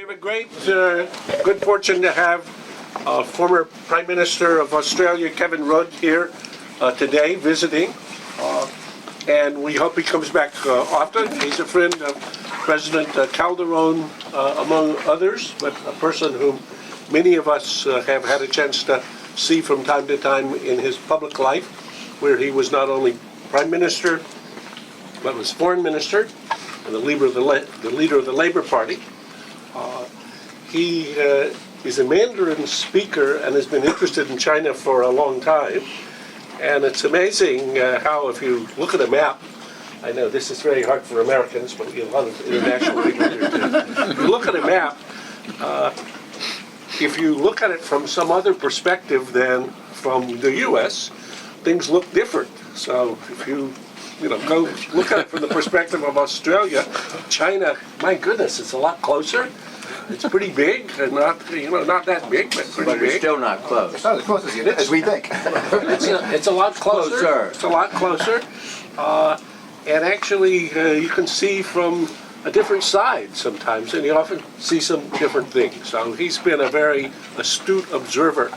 We have a great, good fortune to have former Prime Minister of Australia, Kevin Rudd, here today visiting. And we hope he comes back often. He's a friend of President Calderon, among others, but a person whom many of us have had a chance to see from time to time in his public life, where he was not only Prime Minister, but was Foreign Minister and the leader of the Labour Party. He is a Mandarin speaker and has been interested in China for a long time. And it's amazing how, if you look at a map, I know this is very hard for Americans, but we have a lot of international people here too. If you look at a map, if you look at it from some other perspective than from the U.S., things look different. So if you go look at it from the perspective of Australia, China, my goodness, it's a lot closer. It's pretty big, and not that big, but pretty big. But it's still not close. It's not as close as we think. It's a lot closer. It's a lot closer. And actually, you can see from a different side sometimes, and you often see some different things. So he's been a very astute observer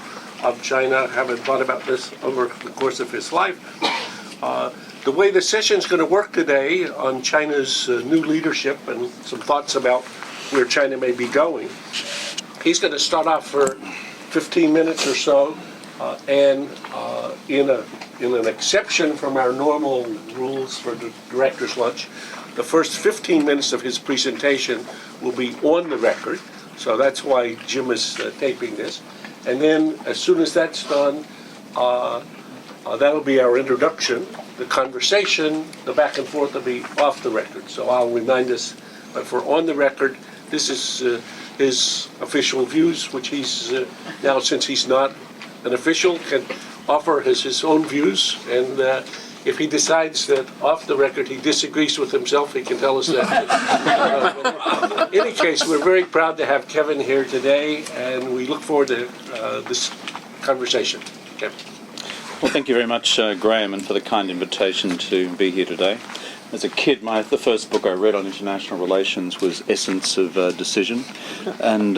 of China, having thought about this over the course of his life. The way the session is going to work today on China's new leadership and some thoughts about where China may be going. He's going to start off for 15 minutes or so, and in an exception from our normal rules for the director's lunch, the first 15 minutes of his presentation will be on the record, so that's why Jim is taping this. And then as soon as that's done, that'll be our introduction. The conversation, the back and forth will be off the record. So I'll remind us, but for on the record, this is his official views, which he's now, since he's not an official, can offer his own views. And if he decides that off the record he disagrees with himself, he can tell us that. In any case, we're very proud to have Kevin here today, and we look forward to this conversation. Kevin. Well, thank you very much, Graham, and for the kind invitation to be here today. As a kid, the first book I read on international relations was Essence of Decision, and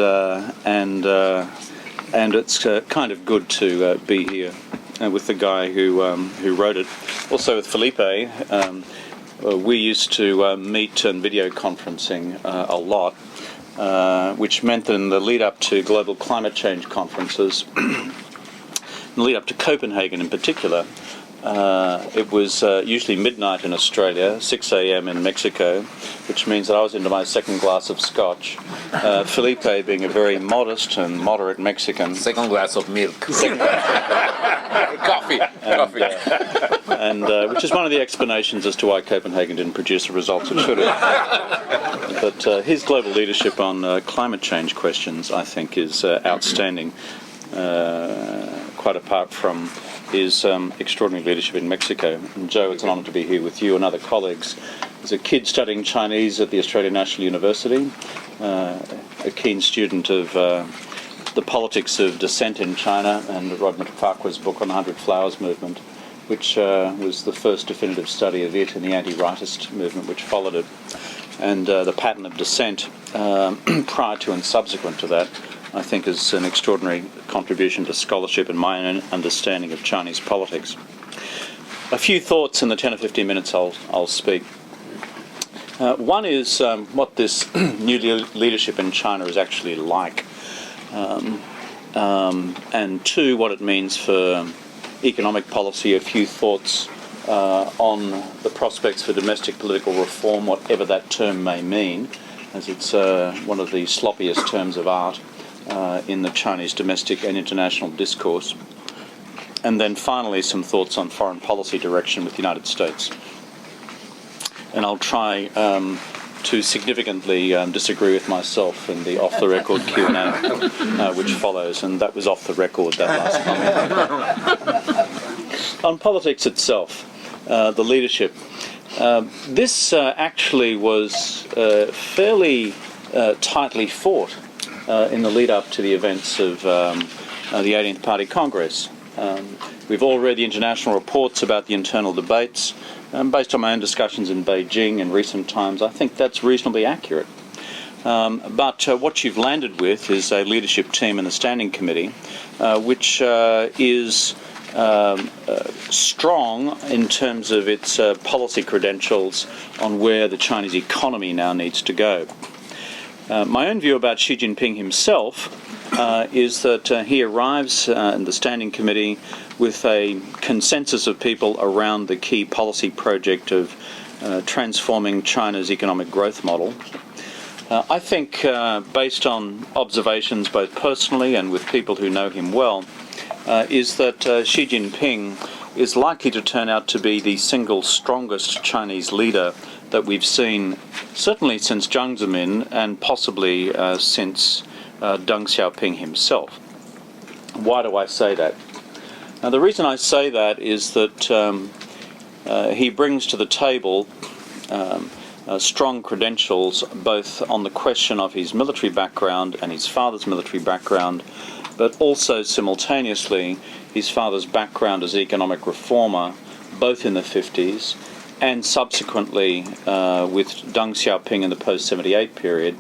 it's kind of good to be here with the guy who wrote it. Also with Felipe, we used to meet and video conferencing a lot, which meant that in the lead up to global climate change conferences, in the lead up to Copenhagen in particular, it was usually midnight in Australia, 6 a.m. in Mexico, which means that I was into my second glass of scotch. Felipe, being a very modest and moderate Mexican. Second glass of milk. Coffee. And which is one of the explanations as to why Copenhagen didn't produce the results it should have. But his global leadership on climate change questions, I think, is outstanding, quite apart from his extraordinary leadership in Mexico. And Joe, it's an honour to be here with you and other colleagues. As a kid studying Chinese at the Australian National University, a keen student of the politics of dissent in China, and Rodman Farquhar's book on the 100 Flowers movement, which was the first definitive study of it and the anti-rightist movement which followed it. And the pattern of dissent prior to and subsequent to that, I think, is an extraordinary contribution to scholarship and my own understanding of Chinese politics. A few thoughts in the 10 or 15 minutes I'll speak. One is what this new leadership in China is actually like, and two, what it means for economic policy. A few thoughts on the prospects for domestic political reform, whatever that term may mean, as it's one of the sloppiest terms of art in the Chinese domestic and international discourse. And then finally some thoughts on foreign policy direction with the United States. And I'll try to significantly disagree with myself in the off-the-record Q&A which follows, and that was off the record, that last comment. On politics itself, the leadership, this actually was fairly tightly fought in the lead-up to the events of the 18th Party Congress. We've all read the international reports about the internal debates. Based on my own discussions in Beijing in recent times, I think that's reasonably accurate. But what you've landed with is a leadership team in the Standing Committee, which is strong in terms of its policy credentials on where the Chinese economy now needs to go. My own view about Xi Jinping himself is that he arrives in the Standing Committee with a consensus of people around the key policy project of transforming China's economic growth model. I think, based on observations both personally and with people who know him well, is that Xi Jinping is likely to turn out to be the single strongest Chinese leader that we've seen, certainly since Jiang Zemin and possibly since Deng Xiaoping himself. Why do I say that? Now, the reason I say that is that he brings to the table strong credentials both on the question of his military background and his father's military background, but also simultaneously his father's background as economic reformer, both in the 50s and subsequently with Deng Xiaoping in the post-78 period,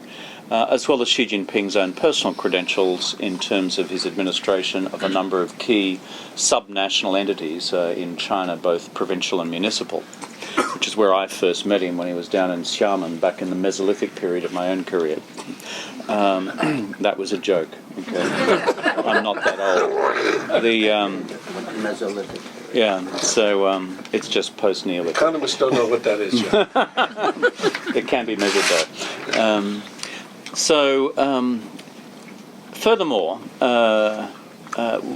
as well as Xi Jinping's own personal credentials in terms of his administration of a number of key subnational entities in China, both provincial and municipal, which is where I first met him when he was down in Xiamen back in the Mesolithic period of my own career. That was a joke. Okay. I'm not that old. Mesolithic. Yeah, so it's just post-Neolithic. Economists don't know what that is yet. It can be measured though. Furthermore,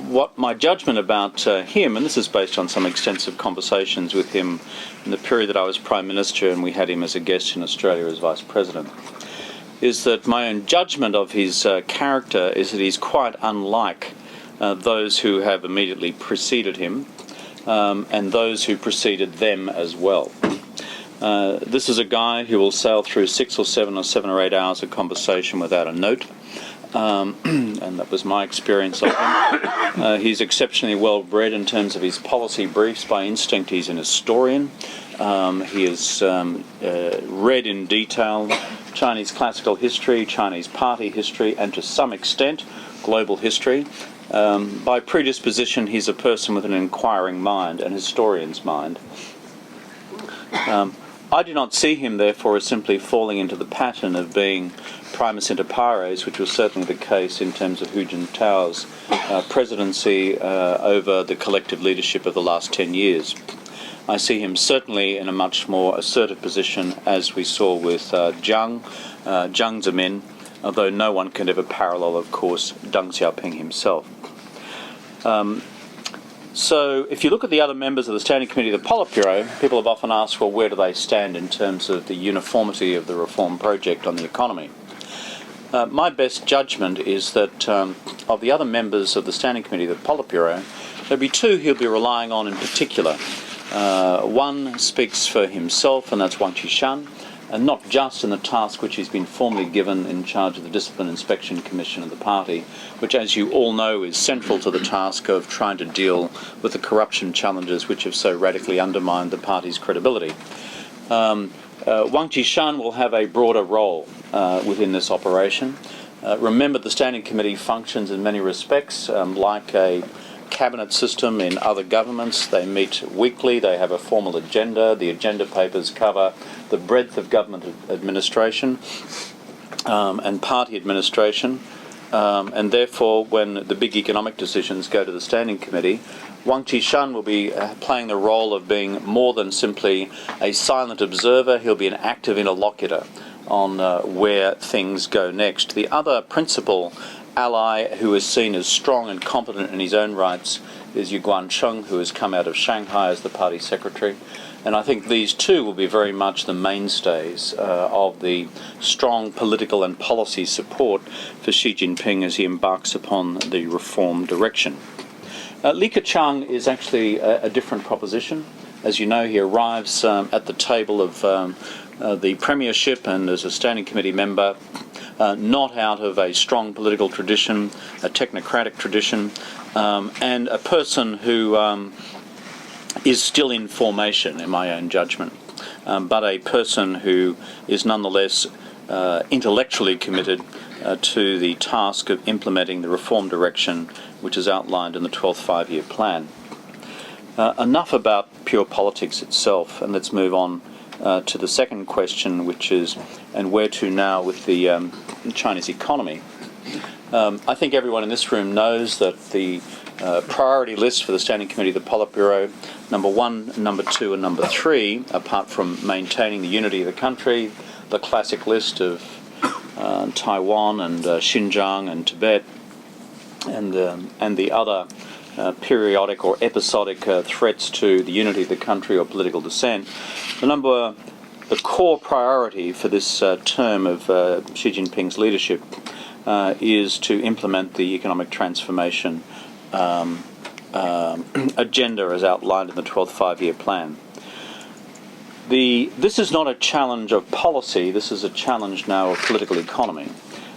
what my judgment about him, and this is based on some extensive conversations with him in the period that I was Prime Minister and we had him as a guest in Australia as Vice President, is that my own judgment of his character is that he's quite unlike those who have immediately preceded him and those who preceded them as well. This is a guy who will sail through 6 or 7 or 8 hours of conversation without a note. And that was my experience of him. He's exceptionally well bred in terms of his policy briefs. By instinct, he's an historian. He has read in detail Chinese classical history, Chinese party history, and to some extent, global history. By predisposition, he's a person with an inquiring mind, an historian's mind. I do not see him, therefore, as simply falling into the pattern of being primus inter pares, which was certainly the case in terms of Hu Jintao's presidency over the collective leadership of the last 10 years. I see him certainly in a much more assertive position, as we saw with Jiang Zemin, although no one can ever parallel, of course, Deng Xiaoping himself. So if you look at the other members of the Standing Committee of the Politburo, people have often asked, well, where do they stand in terms of the uniformity of the reform project on the economy? My best judgment is that of the other members of the Standing Committee of the Politburo, there'll be two he'll be relying on in particular. One speaks for himself, and that's Wang Qishan, and not just in the task which he's been formally given in charge of the Discipline Inspection Commission of the party, which, as you all know, is central to the task of trying to deal with the corruption challenges which have so radically undermined the party's credibility. Wang Qishan will have a broader role within this operation. Remember, the Standing Committee functions in many respects like a cabinet system in other governments. They meet weekly, they have a formal agenda. The agenda papers cover the breadth of government administration and party administration, and therefore when the big economic decisions go to the Standing Committee, Wang Qishan will be playing the role of being more than simply a silent observer. He'll be an active interlocutor on where things go next. The other principal ally who is seen as strong and competent in his own rights is Yu Guangcheng, who has come out of Shanghai as the party secretary. And I think these two will be very much the mainstays of the strong political and policy support for Xi Jinping as he embarks upon the reform direction. Li Keqiang is actually a different proposition. As you know, he arrives at the table of the premiership and as a Standing Committee member, not out of a strong political tradition, a technocratic tradition, and a person who is still in formation, in my own judgment, but a person who is nonetheless intellectually committed to the task of implementing the reform direction which is outlined in the 12th five-year plan. Enough about pure politics itself, and let's move on to the second question, which is, and where to now with the Chinese economy? I think everyone in this room knows that the priority list for the Standing Committee of the Politburo, number 1, number 2 and number 3, apart from maintaining the unity of the country, the classic list of Taiwan and Xinjiang and Tibet and the other periodic or episodic threats to the unity of the country or political dissent. The core priority for this term of Xi Jinping's leadership is to implement the economic transformation agenda as outlined in the 12th five-year plan. This is not a challenge of policy, this is a challenge now of political economy.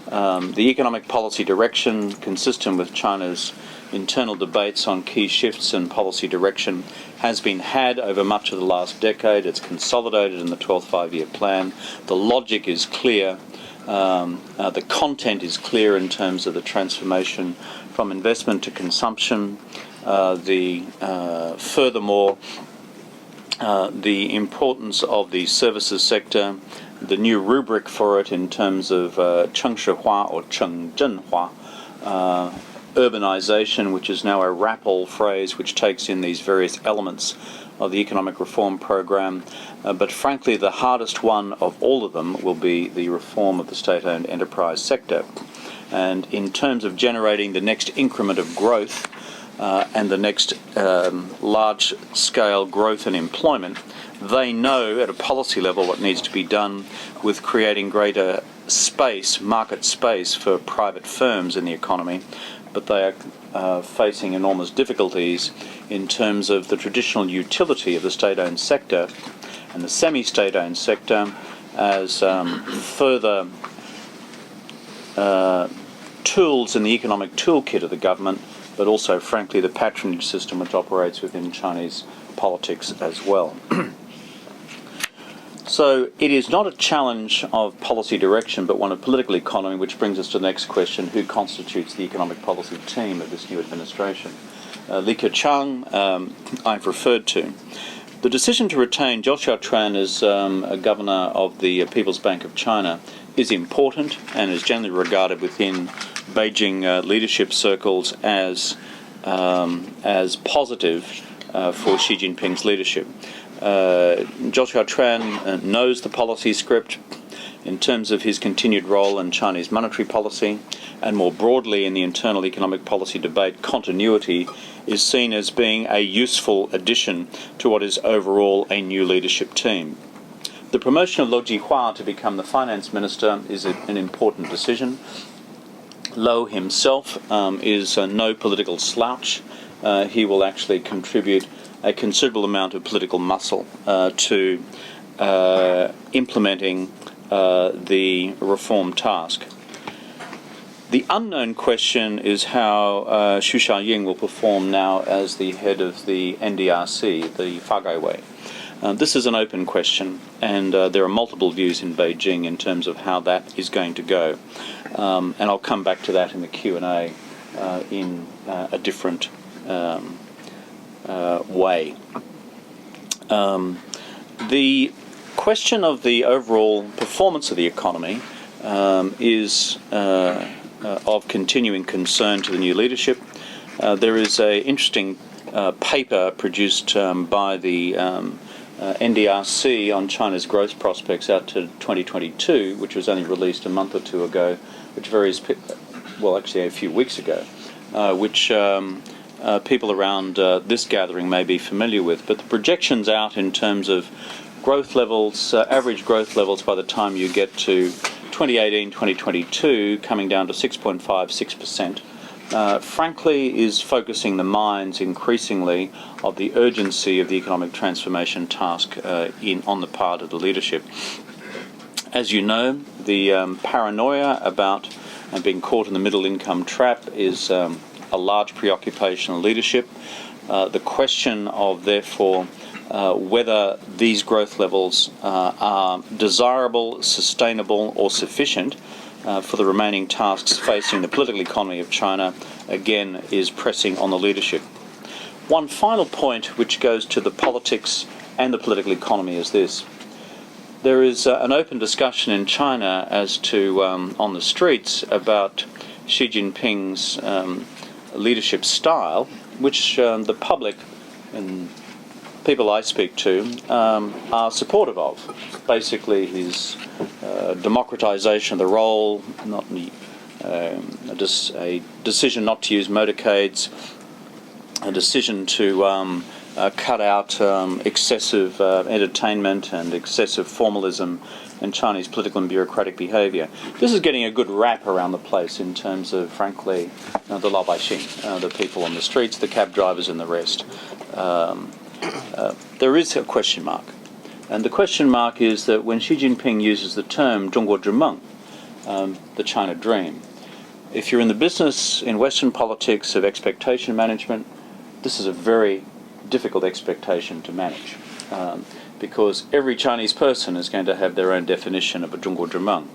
The economic policy direction, consistent with China's internal debates on key shifts in policy direction, has been had over much of the last decade. It's consolidated in the 12th five-year plan. The logic is clear. The content is clear in terms of the transformation from investment to consumption. Furthermore, the importance of the services sector, the new rubric for it in terms of Chengshihua or Chengzhenhua, urbanization, which is now a wrap-all phrase which takes in these various elements of the economic reform program. But frankly, the hardest one of all of them will be the reform of the state-owned enterprise sector. And in terms of generating the next increment of growth and the next large-scale growth and employment, they know at a policy level what needs to be done with creating greater space, market space for private firms in the economy, but they are facing enormous difficulties in terms of the traditional utility of the state-owned sector and the semi-state-owned sector as further tools in the economic toolkit of the government, but also, frankly, the patronage system which operates within Chinese politics as well. So it is not a challenge of policy direction, but one of political economy, which brings us to the next question: who constitutes the economic policy team of this new administration? Li Keqiang, I've referred to. The decision to retain Zhou Xiaochuan as a governor of the People's Bank of China is important and is generally regarded within Beijing leadership circles as positive for Xi Jinping's leadership. Zhou Xiaochuan knows the policy script in terms of his continued role in Chinese monetary policy, and more broadly in the internal economic policy debate, continuity is seen as being a useful addition to what is overall a new leadership team. The promotion of Lo Jihua to become the finance minister is an important decision. Lo himself is no political slouch. He will actually contribute a considerable amount of political muscle to implementing the reform task. The unknown question is how Xu Xiaoying will perform now as the head of the NDRC, the Fagaiwei. This is an open question, and there are multiple views in Beijing in terms of how that is going to go. And I'll come back to that in the Q&A in a different way. The question of the overall performance of the economy is of continuing concern to the new leadership. There is an interesting paper produced by the NDRC on China's growth prospects out to 2022, which was only released a month or two ago, which varies, well, actually a few weeks ago, which people around this gathering may be familiar with. But the projections out in terms of growth levels, average growth levels by the time you get to 2018, 2022, coming down to 6.5, 6%, frankly is focusing the minds increasingly of the urgency of the economic transformation task on the part of the leadership. As you know, the paranoia about being caught in the middle income trap is a large preoccupation of leadership. The question of, therefore, whether these growth levels are desirable, sustainable, or sufficient for the remaining tasks facing the political economy of China, again, is pressing on the leadership. One final point which goes to the politics and the political economy is this. There is an open discussion in China as to, on the streets, about Xi Jinping's leadership style, which the public and people I speak to are supportive of. Basically, his democratization of the role, a decision not to use motorcades, a decision to cut out excessive entertainment and excessive formalism in Chinese political and bureaucratic behaviour. This is getting a good rap around the place in terms of, frankly, the laobaixing, the people on the streets, the cab drivers and the rest. There is a question mark. And the question mark is that when Xi Jinping uses the term 中国之梦, the China dream, if you're in the business in Western politics of expectation management, this is a very difficult expectation to manage, because every Chinese person is going to have their own definition of a 中国之梦,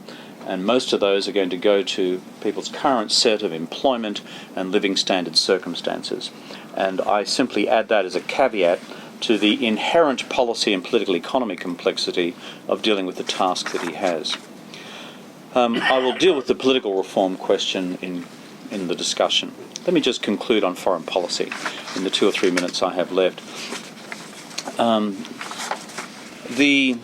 and most of those are going to go to people's current set of employment and living standard circumstances. And I simply add that as a caveat to the inherent policy and political economy complexity of dealing with the task that he has. I will deal with the political reform question in the discussion. Let me just conclude on foreign policy in the 2 or 3 minutes I have left. The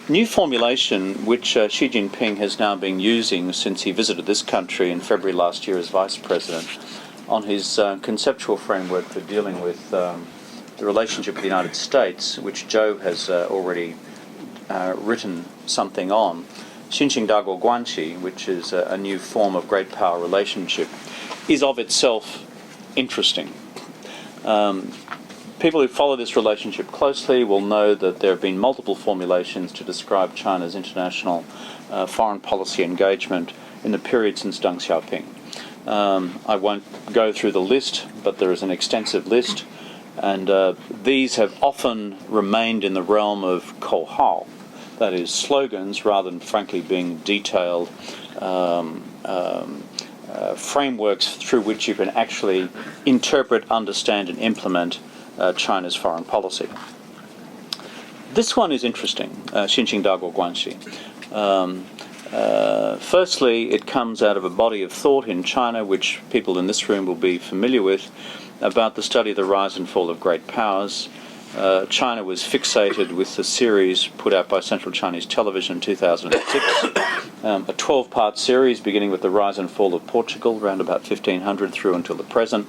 new formulation which Xi Jinping has now been using since he visited this country in February last year as Vice President on his conceptual framework for dealing with the relationship with the United States, which Joe has already written something on, 新型大国关系, which is a new form of great power relationship, is of itself interesting. People who follow this relationship closely will know that there have been multiple formulations to describe China's international foreign policy engagement in the period since Deng Xiaoping. I won't go through the list, but there is an extensive list, and these have often remained in the realm of kohao, that is, slogans, rather than frankly being detailed frameworks through which you can actually interpret, understand, and implement China's foreign policy. This one is interesting, 新型大国关系. Firstly, it comes out of a body of thought in China, which people in this room will be familiar with, about the study of the rise and fall of great powers. China was fixated with the series put out by Central Chinese Television in 2006, a 12-part series beginning with the rise and fall of Portugal around about 1500 through until the present,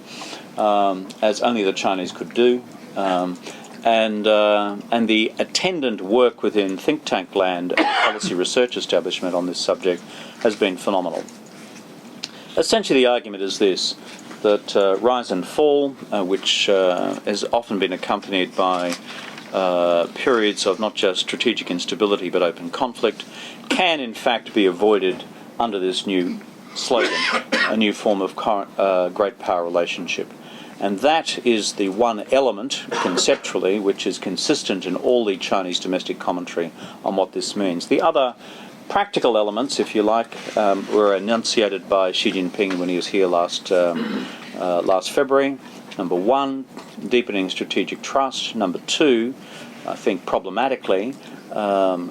as only the Chinese could do. And the attendant work within think tank land and policy research establishment on this subject has been phenomenal. Essentially, the argument is this, that rise and fall, which has often been accompanied by periods of not just strategic instability but open conflict, can in fact be avoided under this new slogan, a new form of great power relationship. And that is the one element, conceptually, which is consistent in all the Chinese domestic commentary on what this means. The other practical elements, if you like, were enunciated by Xi Jinping when he was here last February. Number one, deepening strategic trust. Number two, I think problematically, a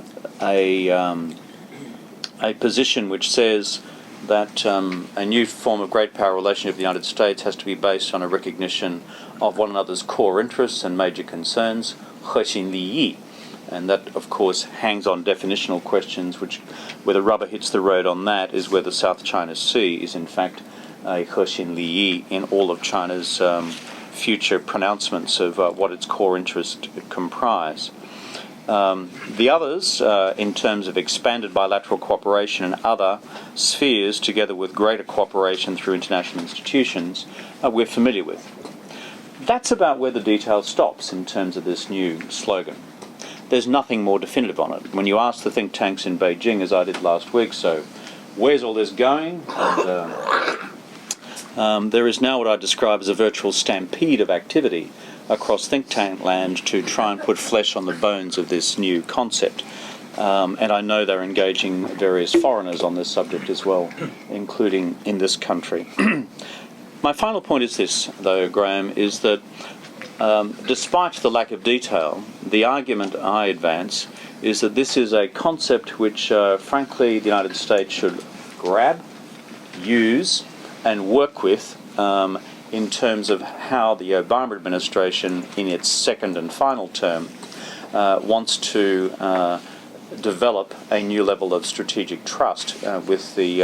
position which says that a new form of great power relationship with the United States has to be based on a recognition of one another's core interests and major concerns, 核心利益. And that, of course, hangs on definitional questions, which, where the rubber hits the road on that, is where the South China Sea is, in fact, a 核心利益 in all of China's future pronouncements of what its core interests comprise. The others, in terms of expanded bilateral cooperation in other spheres, together with greater cooperation through international institutions, we're familiar with. That's about where the detail stops in terms of this new slogan. There's nothing more definitive on it. When you ask the think tanks in Beijing, as I did last week, so where's all this going? And, there is now what I describe as a virtual stampede of activity across think tank land to try and put flesh on the bones of this new concept. And I know they're engaging various foreigners on this subject as well, including in this country. My final point is this, though, Graham, is that despite the lack of detail, the argument I advance is that this is a concept which, frankly, the United States should grab, use, and work with in terms of how the Obama administration, in its second and final term, wants to develop a new level of strategic trust with the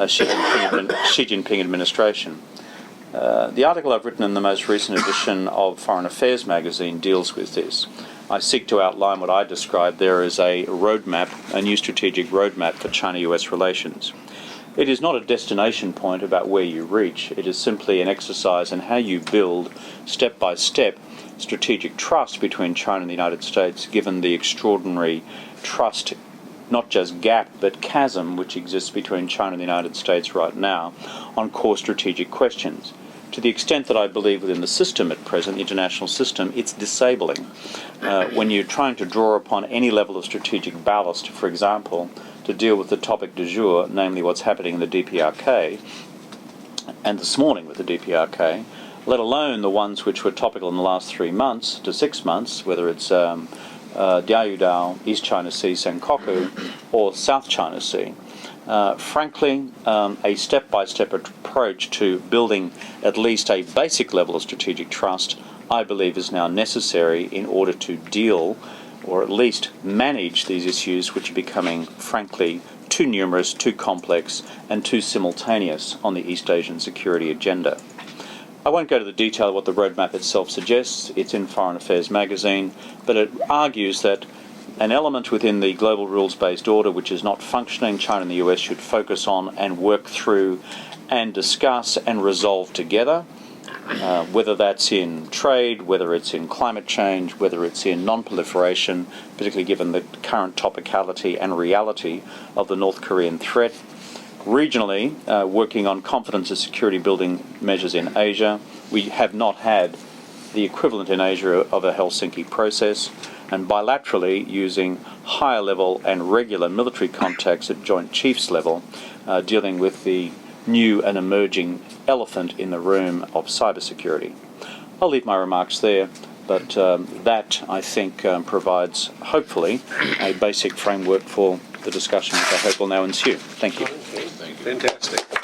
Xi Jinping administration. The article I've written in the most recent edition of Foreign Affairs magazine deals with this. I seek to outline what I describe there as a roadmap, a new strategic roadmap for China-US relations. It is not a destination point about where you reach. It is simply an exercise in how you build, step by step, strategic trust between China and the United States, given the extraordinary trust, not just gap, but chasm which exists between China and the United States right now on core strategic questions. To the extent that I believe within the system at present, the international system, it's disabling. When you're trying to draw upon any level of strategic ballast, for example, to deal with the topic du jour, namely what's happening in the DPRK, and this morning with the DPRK, let alone the ones which were topical in the last 3 months to 6 months, whether it's Diaoyudao, East China Sea, Senkaku, or South China Sea. Frankly, a step-by-step approach to building at least a basic level of strategic trust, I believe, is now necessary in order to deal, or at least manage, these issues which are becoming, frankly, too numerous, too complex, and too simultaneous on the East Asian security agenda. I won't go to the detail of what the roadmap itself suggests. It's in Foreign Affairs magazine, but it argues that an element within the global rules-based order which is not functioning, China and the US should focus on and work through and discuss and resolve together, whether that's in trade, whether it's in climate change, whether it's in non-proliferation, particularly given the current topicality and reality of the North Korean threat. Regionally, working on confidence and security building measures in Asia. We have not had the equivalent in Asia of a Helsinki process, and bilaterally using higher level and regular military contacts at Joint Chiefs level, dealing with the new and emerging elephant in the room of cybersecurity. I'll leave my remarks there, but that, I think, provides, hopefully, a basic framework for the discussion which I hope will now ensue. Thank you. Fantastic.